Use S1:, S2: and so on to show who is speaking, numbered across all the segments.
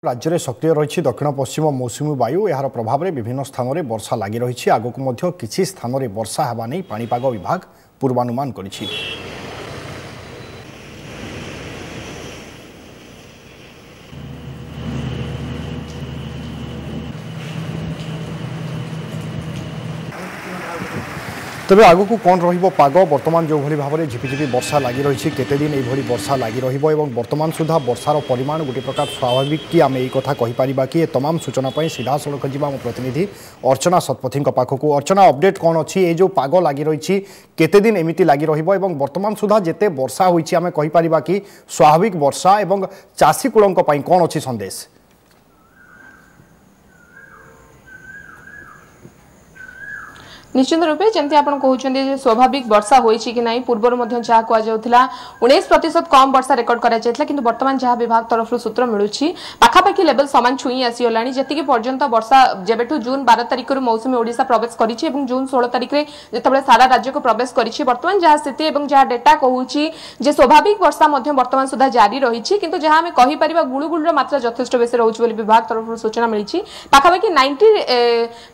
S1: राज्य में सक्रिय रही दक्षिण पश्चिम मौसुमी वायु यार प्रभाव में विभिन्न स्थान में वर्षा लगी रही आगक किसी स्थान में वर्षा होगा नहीं पाणीपाग विभाग पूर्वानुमान करिछि। तेज आगक कौन रग बर्तमान जो भाव में झिपिझिपि वर्षा लगी रही केते दिन यह वर्षा लगी बर्तमान सुधा वर्षार परिमाण गोटे प्रकार स्वाभाविक कि आम यही कथा कहीपर कि तमाम सूचना सीधा सड़क जा प्रतिनिधि अर्चना शतपथी पाखक। अर्चना अपडेट कौन अच्छी ये जो पाग लगी रही केते दिन एमती लगी बर्तमान सुधा जिते वर्षा होती आम कहीपर कि स्वाभाविक वर्षा और चाषी कूल कौन अच्छी संदेश?
S2: निश्चित रूपे जमती आप कहते स्वाभाविक वर्षा होइछि कि नहीं पूर्व जहाँ कहला 19% कम वर्षा रेकर्ड करा किंतु वर्तमान जहाँ विभाग तरफ सूत्र मिलूँ पाखापाखि लेवल सामान छुई आसीगला जी पर्यंत वर्षा जेबेठू जून 12 तारिख मौसुमी ओडिशा प्रवेश कर जून 16 तारिख में जिते सारा राज्य को प्रवेश कर बर्तमान जहाँ स्थिति और जहाँ डेटा कहूँ स्वाभाविक वर्षा बर्तमान सुधा जारी रही किंतु जहाँ आम कहीपर गुळुगुळीर मात्रा यथेष्ट बेसी रोचे विभाग तरफ सूचना मिली पाखापाखि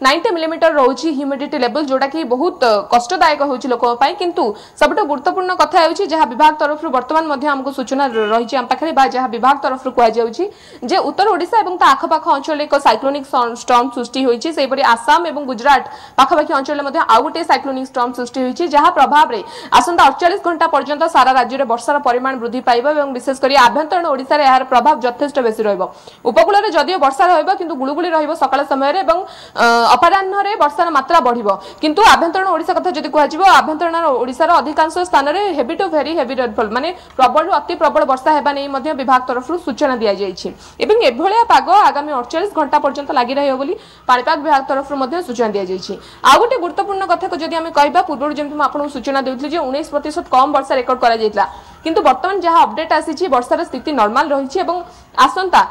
S2: 90 मिलीमीटर रोचे ह्यूमिडिटी लेवल जोटा कि बहुत कष्टदायक होची लोक किंतु सबुठ गुरुत्वपूर्ण कथा होची जहाँ विभाग तरफ वर्तमान आमको सूचना रही आम पाखे जहाँ विभाग तरफ कहुचे उत्तर ओडिशा और आखपाख अंचल एक साइक्लोनिक स्टॉर्म सृष्टि होती से आसाम और गुजरात पाखापाखि अंचल आउ गोटे साइक्लोनिक स्टॉर्म सृष्टि होती जहाँ प्रभाव में आसंता 48 घंटा पर्यंत सारा राज्य में वर्षार परिमाण वृद्धि पाइब और विशेषकर आभ्यंतरण ओडिशा रे यार प्रभाव यथेष्ट बेसी रहिबो। उपकूल में जदियो वर्षा रहिबो किंतु गुळुगुळी रहिबो सकाळ समय और अपराह्न वर्षार मात्रा बढ़िबो किंतु आभ्यंतरण ओडिशा कथा जदि कहजिबो आभ्यंतरण ओडिशार अधिकांश स्थान में heavy to very heavy rainfall माने प्रबल अति प्रबल वर्षा हेबा नै मध्य विभाग तरफ सूचना दिया जायछि एवं एभलिया पाग आगामी 48 घंटा पर्यंत लागि रहियो बोली पाणीपाग विभाग तरफ सूचना दिया जायछि। आ गोटे गुरुत्वपूर्ण कथा को जदि आमे कहबा पूर्व जेमति आपन सूचना देउथले जे 19% कम वर्षा रेकर्ड करा जायतला किंतु वर्तमान जहाँ अपडेट आसीछि वर्षार स्थिति नॉर्मल रहिछि एवं आसंता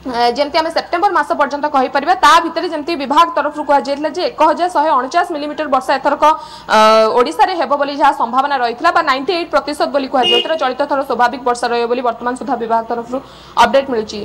S2: जमती आम सेप्टेम्बर मास पर्यंत कहीपर भितर जमती विभाग तरफ कहला 1149 मिलीमीटर वर्षा एथरक ओडिशा रे हेबो बोली जहाँ संभावना रही 98% बोली कहला चलित थर स्वाभाविक वर्षा रही वर्तमान सुधा विभाग तरफ अपडेट मिलुछि।